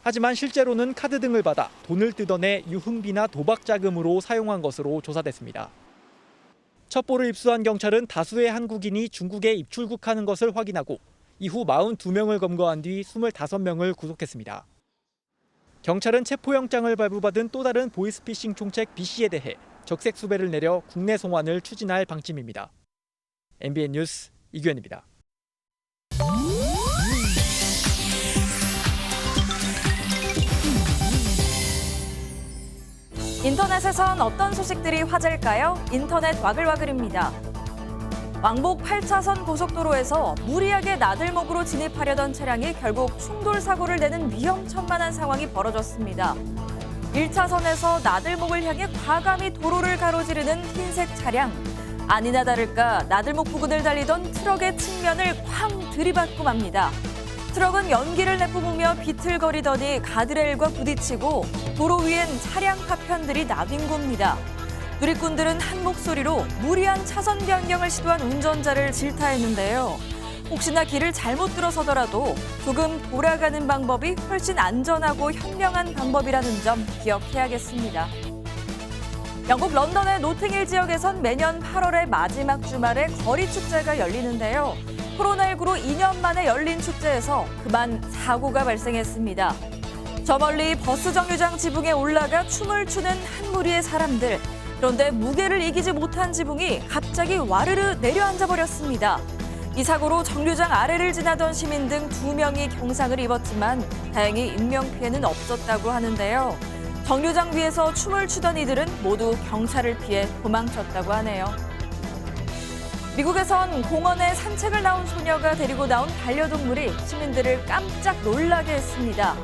하지만 실제로는 카드 등을 받아 돈을 뜯어내 유흥비나 도박 자금으로 사용한 것으로 조사됐습니다. 첩보를 입수한 경찰은 다수의 한국인이 중국에 입출국하는 것을 확인하고 이후 42명을 검거한 뒤 25명을 구속했습니다. 경찰은 체포영장을 발부받은 또 다른 보이스피싱 총책 B씨에 대해 적색 수배를 내려 국내 송환을 추진할 방침입니다. MBN 뉴스 이규현입니다. 인터넷에선 어떤 소식들이 화제일까요? 인터넷 와글와글입니다. 왕복 8차선 고속도로에서 무리하게 나들목으로 진입하려던 차량이 결국 충돌 사고를 내는 위험천만한 상황이 벌어졌습니다. 1차선에서 나들목을 향해 과감히 도로를 가로지르는 흰색 차량. 아니나 다를까 나들목 부근을 달리던 트럭의 측면을 쾅 들이받고 맙니다. 트럭은 연기를 내뿜으며 비틀거리더니 가드레일과 부딪히고 도로 위엔 차량 파편들이 나뒹굽니다. 누리꾼들은 한 목소리로 무리한 차선 변경을 시도한 운전자를 질타했는데요. 혹시나 길을 잘못 들어서더라도 조금 돌아가는 방법이 훨씬 안전하고 현명한 방법이라는 점 기억해야겠습니다. 영국 런던의 노팅힐 지역에선 매년 8월의 마지막 주말에 거리 축제가 열리는데요. 코로나19로 2년 만에 열린 축제에서 그만 사고가 발생했습니다. 저 멀리 버스 정류장 지붕에 올라가 춤을 추는 한 무리의 사람들. 그런데 무게를 이기지 못한 지붕이 갑자기 와르르 내려앉아 버렸습니다. 이 사고로 정류장 아래를 지나던 시민 등 2명이 경상을 입었지만 다행히 인명피해는 없었다고 하는데요. 정류장 위에서 춤을 추던 이들은 모두 경찰을 피해 도망쳤다고 하네요. 미국에선 공원에 산책을 나온 소녀가 데리고 나온 반려동물이 시민들을 깜짝 놀라게 했습니다.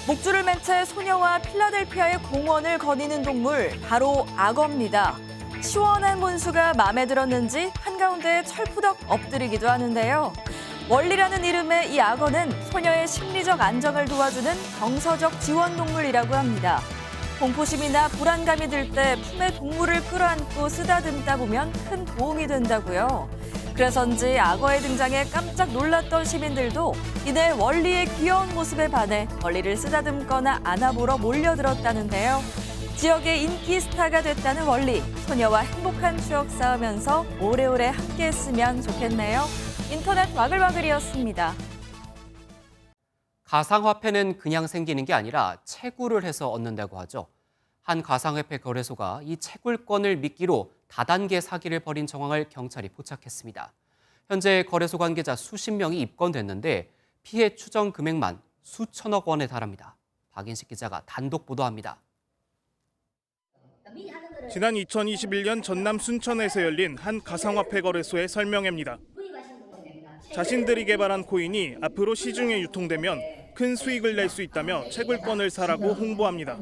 목줄을 맨 채 소녀와 필라델피아의 공원을 거니는 동물, 바로 악어입니다. 시원한 문수가 마음에 들었는지 한가운데 철푸덕 엎드리기도 하는데요. 월리라는 이름의 이 악어는 소녀의 심리적 안정을 도와주는 정서적 지원 동물이라고 합니다. 공포심이나 불안감이 들 때 품에 동물을 끌어안고 쓰다듬다 보면 큰 도움이 된다고요. 그래서인지 악어의 등장에 깜짝 놀랐던 시민들도 이내 월리의 귀여운 모습에 반해 월리를 쓰다듬거나 안아보러 몰려들었다는데요. 지역의 인기 스타가 됐다는 월리, 소녀와 행복한 추억 쌓으면서 오래오래 함께했으면 좋겠네요. 인터넷 와글와글이었습니다. 가상화폐는 그냥 생기는 게 아니라 채굴을 해서 얻는다고 하죠. 한 가상화폐 거래소가 이 채굴권을 미끼로 다단계 사기를 벌인 정황을 경찰이 포착했습니다. 현재 거래소 관계자 수십 명이 입건됐는데 피해 추정 금액만 수천억 원에 달합니다. 박인식 기자가 단독 보도합니다. 지난 2021년 전남 순천에서 열린 한 가상화폐 거래소의 설명회입니다. 자신들이 개발한 코인이 앞으로 시중에 유통되면 큰 수익을 낼 수 있다며 채굴권을 사라고 홍보합니다.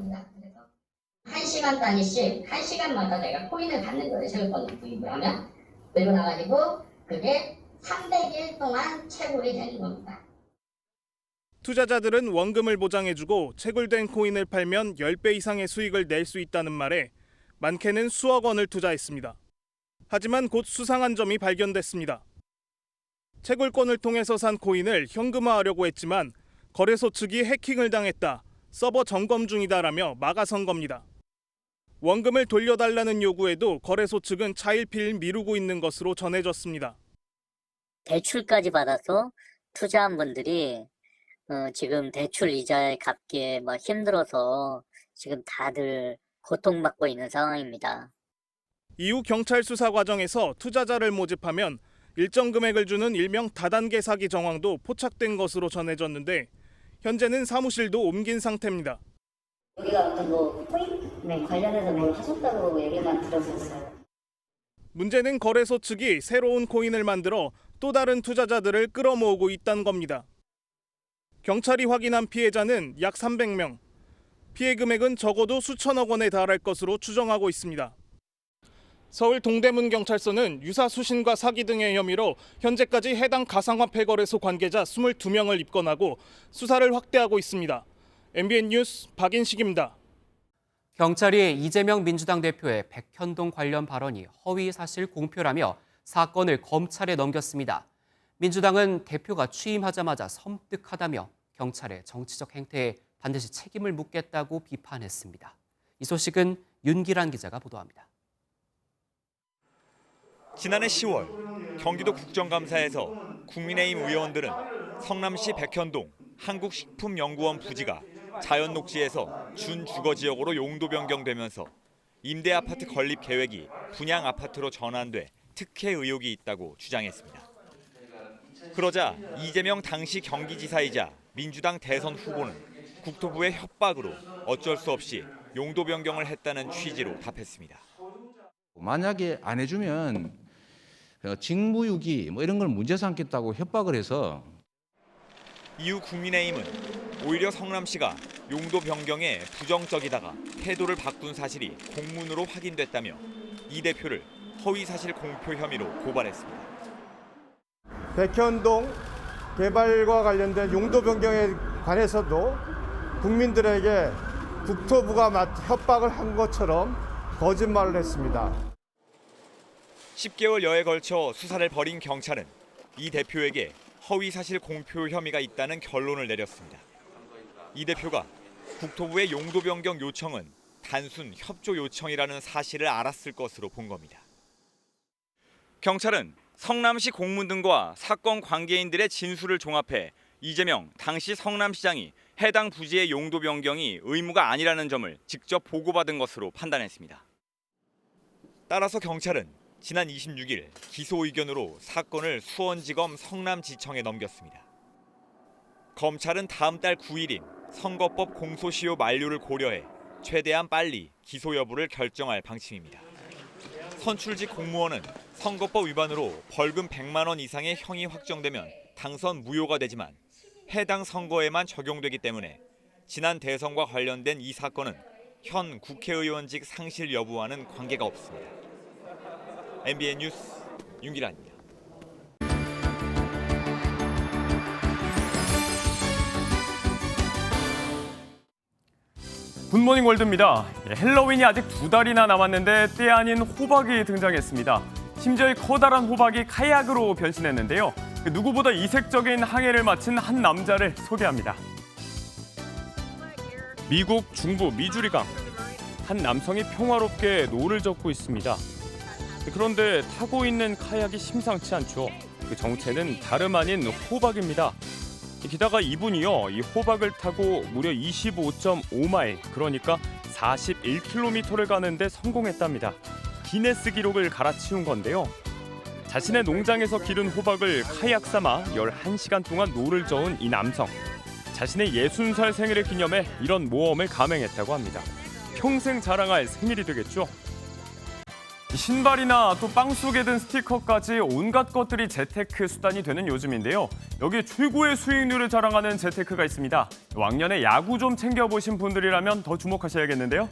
1시간 단위씩 1시간마다 내가 코인을 받는 거예요. 채굴권을 구입을 하면. 그리고 나가지고 그게 300일 동안 채굴이 되는 겁니다. 투자자들은 원금을 보장해주고 채굴된 코인을 팔면 10배 이상의 수익을 낼 수 있다는 말에 많게는 수억 원을 투자했습니다. 하지만 곧 수상한 점이 발견됐습니다. 채굴권을 통해서 산 코인을 현금화하려고 했지만 거래소 측이 해킹을 당했다, 서버 점검 중이다라며 막아선 겁니다. 원금을 돌려달라는 요구에도 거래소 측은 차일피일 미루고 있는 것으로 전해졌습니다. 대출까지 받아서 투자한 분들이 지금 대출 이자에 갚기에 힘들어서 지금 다들 고통받고 있는 상황입니다. 이후 경찰 수사 과정에서 투자자를 모집하면 일정 금액을 주는 일명 다단계 사기 정황도 포착된 것으로 전해졌는데 현재는 사무실도 옮긴 상태입니다. 우리가 어떤 코인 관련해서 뭘 하셨다고 얘기만 들었었어요. 문제는 거래소 측이 새로운 코인을 만들어 또 다른 투자자들을 끌어모으고 있다는 겁니다. 경찰이 확인한 피해자는 약 300명. 피해 금액은 적어도 수천억 원에 달할 것으로 추정하고 있습니다. 서울 동대문 경찰서는 유사 수신과 사기 등의 혐의로 현재까지 해당 가상화폐 거래소 관계자 22명을 입건하고 수사를 확대하고 있습니다. MBN 뉴스 박인식입니다. 경찰이 이재명 민주당 대표의 백현동 관련 발언이 허위 사실 공표라며 사건을 검찰에 넘겼습니다. 민주당은 대표가 취임하자마자 섬뜩하다며 경찰의 정치적 행태에 반드시 책임을 묻겠다고 비판했습니다. 이 소식은 윤기란 기자가 보도합니다. 지난해 10월 경기도 국정감사에서 국민의힘 의원들은 성남시 백현동 한국식품연구원 부지가 자연녹지에서 준주거지역으로 용도 변경되면서 임대아파트 건립 계획이 분양아파트로 전환돼 특혜 의혹이 있다고 주장했습니다. 그러자 이재명 당시 경기지사이자 민주당 대선 후보는 국토부의 협박으로 어쩔 수 없이 용도 변경을 했다는 취지로 답했습니다. 만약에 안 해주면 직무유기 이런 걸 문제 삼겠다고 협박을 해서 이후 국민의힘은 오히려 성남시가 용도 변경에 부정적이다가 태도를 바꾼 사실이 공문으로 확인됐다며 이 대표를 허위사실 공표 혐의로 고발했습니다. 백현동 개발과 관련된 용도 변경에 관해서도 국민들에게 국토부가 협박을 한 것처럼 거짓말을 했습니다. 10개월여에 걸쳐 수사를 벌인 경찰은 이 대표에게 허위사실 공표 혐의가 있다는 결론을 내렸습니다. 이 대표가 국토부의 용도 변경 요청은 단순 협조 요청이라는 사실을 알았을 것으로 본 겁니다. 경찰은 성남시 공문 등과 사건 관계인들의 진술을 종합해 이재명 당시 성남시장이 해당 부지의 용도 변경이 의무가 아니라는 점을 직접 보고받은 것으로 판단했습니다. 따라서 경찰은 지난 26일 기소 의견으로 사건을 수원지검 성남지청에 넘겼습니다. 검찰은 다음 달 9일인 선거법 공소시효 만료를 고려해 최대한 빨리 기소 여부를 결정할 방침입니다. 선출직 공무원은 선거법 위반으로 벌금 100만 원 이상의 형이 확정되면 당선 무효가 되지만 해당 선거에만 적용되기 때문에 지난 대선과 관련된 이 사건은 현 국회의원직 상실 여부와는 관계가 없습니다. MBN 뉴스 윤기란입니다. 굿모닝 월드입니다. 헬로윈이 아직 2달이나 남았는데 때 아닌 호박이 등장했습니다. 심지어 이 커다란 호박이 카약으로 변신했는데요. 누구보다 이색적인 항해를 마친 한 남자를 소개합니다. 미국 중부 미주리강. 한 남성이 평화롭게 노를 젓고 있습니다. 그런데 타고 있는 카약이 심상치 않죠. 그 정체는 다름 아닌 호박입니다. 게다가 이분이요, 이 호박을 타고 무려 25.5마일, 그러니까 41km를 가는데 성공했답니다. 기네스 기록을 갈아치운 건데요. 자신의 농장에서 기른 호박을 카약 삼아 11시간 동안 노를 저은 이 남성. 자신의 60살 생일을 기념해 이런 모험을 감행했다고 합니다. 평생 자랑할 생일이 되겠죠. 신발이나 또 빵 속에 든 스티커까지 온갖 것들이 재테크 수단이 되는 요즘인데요. 여기 최고의 수익률을 자랑하는 재테크가 있습니다. 왕년에 야구 좀 챙겨보신 분들이라면 더 주목하셔야겠는데요.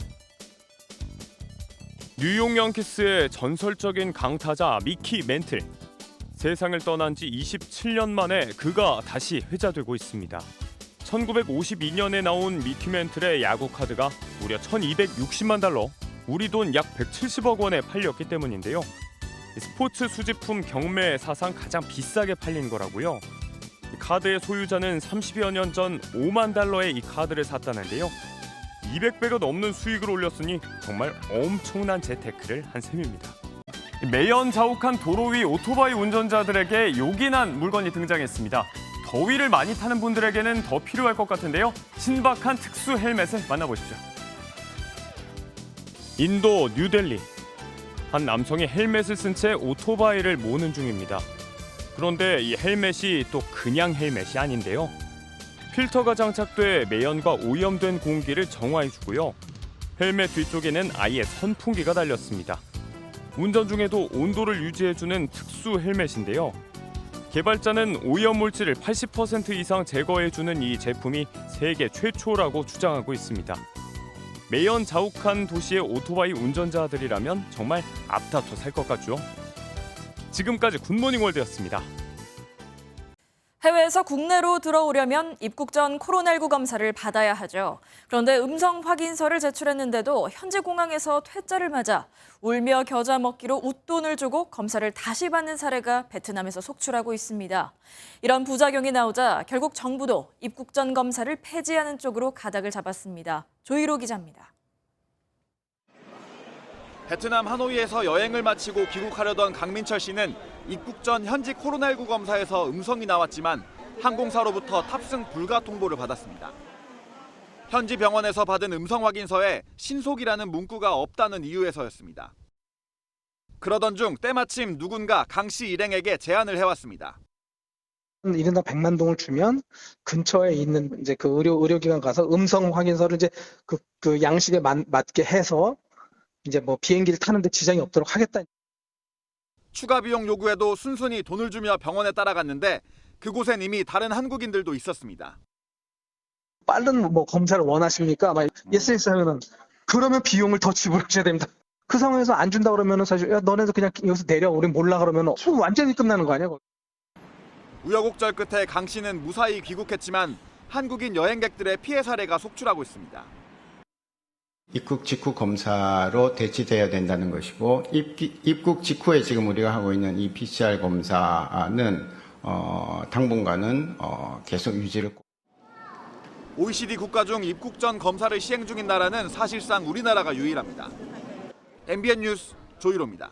뉴욕 양키스의 전설적인 강타자 미키 맨틀. 세상을 떠난 지 27년 만에 그가 다시 회자되고 있습니다. 1952년에 나온 미키 맨틀의 야구 카드가 무려 1,260만 달러, 우리 돈 약 170억 원에 팔렸기 때문인데요. 스포츠 수집품 경매 사상 가장 비싸게 팔린 거라고요. 이 카드의 소유자는 30여 년 전 5만 달러에 이 카드를 샀다는데요. 200배가 넘는 수익을 올렸으니 정말 엄청난 재테크를 한 셈입니다. 매연자욱한 도로 위 오토바이 운전자들에게 요긴한 물건이 등장했습니다. 더위를 많이 타는 분들에게는 더 필요할 것 같은데요. 신박한 특수 헬멧을 만나보시죠. 인도 뉴델리. 한 남성이 헬멧을 쓴 채 오토바이를 모는 중입니다. 그런데 이 헬멧이 또 그냥 헬멧이 아닌데요. 필터가 장착돼 매연과 오염된 공기를 정화해주고요. 헬멧 뒤쪽에는 아예 선풍기가 달렸습니다. 운전 중에도 온도를 유지해주는 특수 헬멧인데요. 개발자는 오염물질을 80% 이상 제거해주는 이 제품이 세계 최초라고 주장하고 있습니다. 매연 자욱한 도시의 오토바이 운전자들이라면 정말 앞다퉈 살 것 같죠. 지금까지 굿모닝 월드였습니다. 해외에서 국내로 들어오려면 입국 전 코로나19 검사를 받아야 하죠. 그런데 음성 확인서를 제출했는데도 현지 공항에서 퇴짜를 맞아 울며 겨자 먹기로 웃돈을 주고 검사를 다시 받는 사례가 베트남에서 속출하고 있습니다. 이런 부작용이 나오자 결국 정부도 입국 전 검사를 폐지하는 쪽으로 가닥을 잡았습니다. 조희로 기자입니다. 베트남 하노이에서 여행을 마치고 귀국하려던 강민철 씨는 입국 전 현지 코로나19 검사에서 음성이 나왔지만 항공사로부터 탑승 불가 통보를 받았습니다. 현지 병원에서 받은 음성 확인서에 신속이라는 문구가 없다는 이유에서였습니다. 그러던 중 때마침 누군가 강 씨 일행에게 제안을 해왔습니다. 1인당 100만 동을 주면 근처에 있는 이제 그 의료기관 가서 음성 확인서를 이제 그 양식에 맞게 해서 이제 뭐 비행기를 타는데 지장이 없도록 하겠다. 추가 비용 요구에도 순순히 돈을 주며 병원에 따라갔는데 그곳엔 이미 다른 한국인들도 있었습니다. 빠른 뭐 검사를 원하십니까? 막 yes 하면은 그러면 비용을 더 지불하셔야 됩니다. 그 상황에서 안 준다 그러면은 사실 야 너네도 그냥 여기서 내려 우린 몰라 그러면은 완전히 끝나는 거 아니야? 우여곡절 끝에 강 씨는 무사히 귀국했지만 한국인 여행객들의 피해 사례가 속출하고 있습니다. 입국 직후 검사로 대치돼야 된다는 것이고 입국 직후에 지금 우리가 하고 있는 이 PCR 검사는 당분간은 계속 유지를. OECD 국가 중 입국 전 검사를 시행 중인 나라는 사실상 우리나라가 유일합니다. MBN 뉴스 조희로입니다.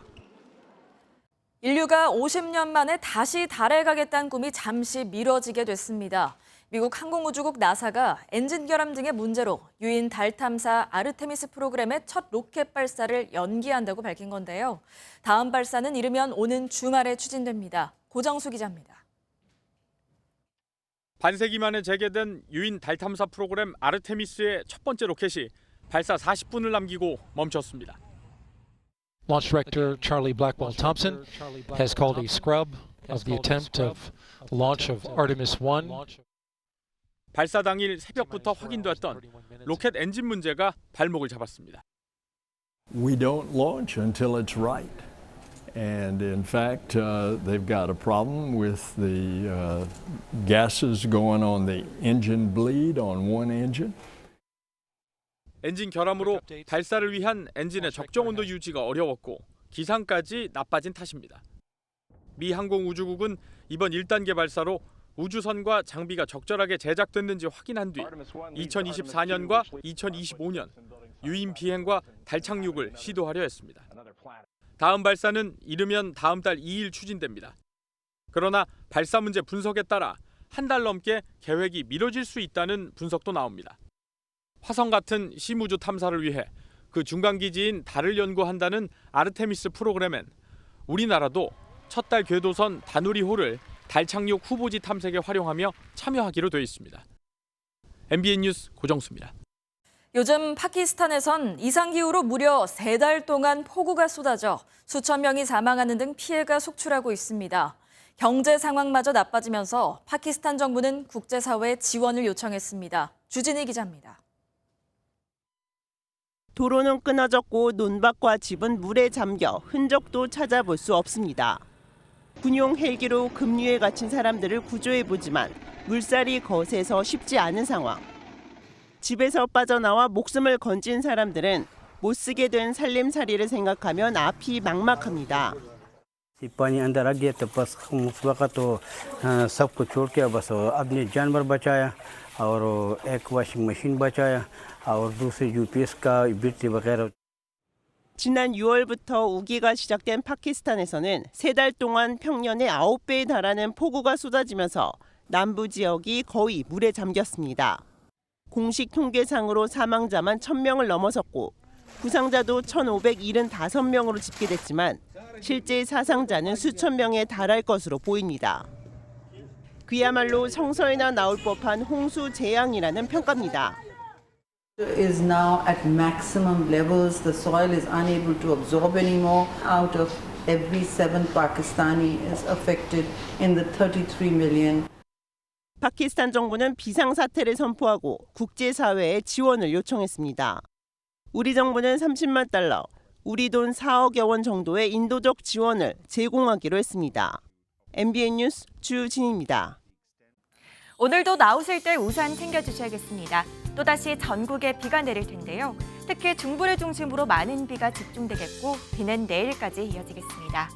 인류가 50년 만에 다시 달에 가겠다는 꿈이 잠시 미뤄지게 됐습니다. 미국 항공우주국 나사가 엔진 결함 등의 문제로 유인 달 탐사 아르테미스 프로그램의 첫 로켓 발사를 연기한다고 밝힌 건데요. 다음 발사는 이르면 오는 주말에 추진됩니다. 고정수 기자입니다. 반세기 만에 재개된 유인 달 탐사 프로그램 아르테미스의 첫 번째 로켓이 발사 40분을 남기고 멈췄습니다. Launch Director Charlie Blackwell Thompson has called a scrub of the attempt of launch of Artemis 1. 발사 당일 새벽부터 확인됐던 로켓 엔진 문제가 발목을 잡았습니다. We don't launch until it's right. And in fact, they've got a problem with the gases going on the engine bleed on one engine. 엔진 결함으로 발사를 위한 엔진의 적정 온도 유지가 어려웠고 기상까지 나빠진 탓입니다. 미 항공우주국은 이번 1단계 발사로 우주선과 장비가 적절하게 제작됐는지 확인한 뒤 2024년과 2025년 유인 비행과 달 착륙을 시도하려 했습니다. 다음 발사는 이르면 다음 달 2일 추진됩니다. 그러나 발사 문제 분석에 따라 한 달 넘게 계획이 미뤄질 수 있다는 분석도 나옵니다. 화성 같은 심우주 탐사를 위해 그 중간기지인 달을 연구한다는 아르테미스 프로그램엔 우리나라도 첫 달 궤도선 다누리호를 달 착륙 후보지 탐색에 활용하며 참여하기로 돼 있습니다. MBN 뉴스 고정수입니다. 요즘 파키스탄에선 이상기후로 무려 3달 동안 폭우가 쏟아져 수천 명이 사망하는 등 피해가 속출하고 있습니다. 경제 상황마저 나빠지면서 파키스탄 정부는 국제사회에 지원을 요청했습니다. 주진희 기자입니다. 도로는 끊어졌고 논밭과 집은 물에 잠겨 흔적도 찾아볼 수 없습니다. 군용 헬기로 급류에 갇힌 사람들을 구조해보지만 물살이 거세서 쉽지 않은 상황. 집에서 빠져나와 목숨을 건진 사람들은 못 쓰게 된 살림살이를 생각하면 앞이 막막합니다. पानी अंदर आ गया तो बस हम उस वक्त तो सबको छोड़ के बस अपने जानवर बचाया और एक वॉशिंग मशीन बचाया और दूसरे यूपीएस का बिजली वगैरह. 지난 6월부터 우기가 시작된 파키스탄에서는 3달 동안 평년의 9배에 달하는 폭우가 쏟아지면서 남부 지역이 거의 물에 잠겼습니다. 공식 통계상으로 사망자만 1,000명을 넘어섰고 부상자도 1,575명으로 집계됐지만 실제 사상자는 수천 명에 달할 것으로 보입니다. 그야말로 성서에나 나올 법한 홍수 재앙이라는 평가입니다. Is now at maximum levels. The soil is unable to absorb anymore. Out of every 7 Pakistani is affected in the 33 million. 파키스탄 정부는 비상사태를 선포하고 국제사회에 지원을 요청했습니다. 우리 정부는 30만 달러, 우리 돈 4억여 원 정도의 인도적 지원을 제공하기로 했습니다. MBN 뉴스 주진입니다. 오늘도 나오실 때 우산 챙겨주셔야겠습니다. 또다시 전국에 비가 내릴 텐데요. 특히 중부를 중심으로 많은 비가 집중되겠고 비는 내일까지 이어지겠습니다.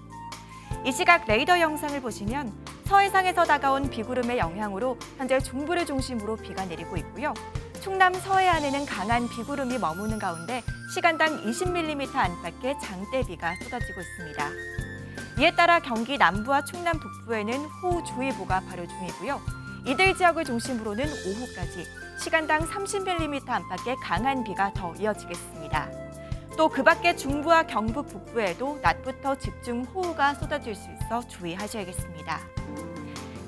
이 시각 레이더 영상을 보시면 서해상에서 다가온 비구름의 영향으로 현재 중부를 중심으로 비가 내리고 있고요. 충남 서해안에는 강한 비구름이 머무는 가운데 시간당 20mm 안팎의 장대비가 쏟아지고 있습니다. 이에 따라 경기 남부와 충남 북부에는 호우주의보가 발효 중이고요. 이들 지역을 중심으로는 오후까지 시간당 30mm 안팎의 강한 비가 더 이어지겠습니다. 또 그 밖에 중부와 경북 북부에도 낮부터 집중 호우가 쏟아질 수 있어 주의하셔야겠습니다.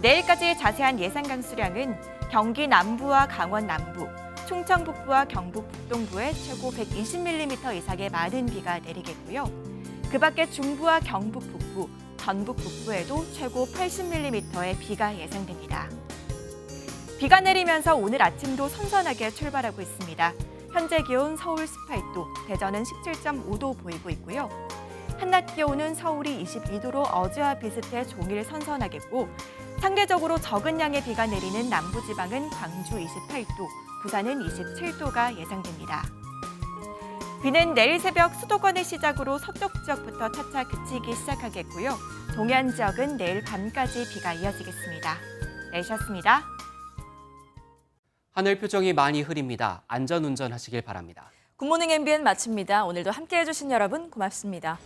내일까지의 자세한 예상 강수량은 경기 남부와 강원 남부, 충청 북부와 경북 북동부에 최고 120mm 이상의 많은 비가 내리겠고요. 그 밖에 중부와 경북 북부, 전북 북부에도 최고 80mm의 비가 예상됩니다. 비가 내리면서 오늘 아침도 선선하게 출발하고 있습니다. 현재 기온 서울 18도, 대전은 17.5도 보이고 있고요. 한낮 기온은 서울이 22도로 어제와 비슷해 종일 선선하겠고 상대적으로 적은 양의 비가 내리는 남부지방은 광주 28도, 부산은 27도가 예상됩니다. 비는 내일 새벽 수도권을 시작으로 서쪽 지역부터 차차 그치기 시작하겠고요. 동해안 지역은 내일 밤까지 비가 이어지겠습니다. 내셨습니다. 하늘 표정이 많이 흐립니다. 안전운전 하시길 바랍니다. 굿모닝 MBN 마칩니다. 오늘도 함께해 주신 여러분 고맙습니다.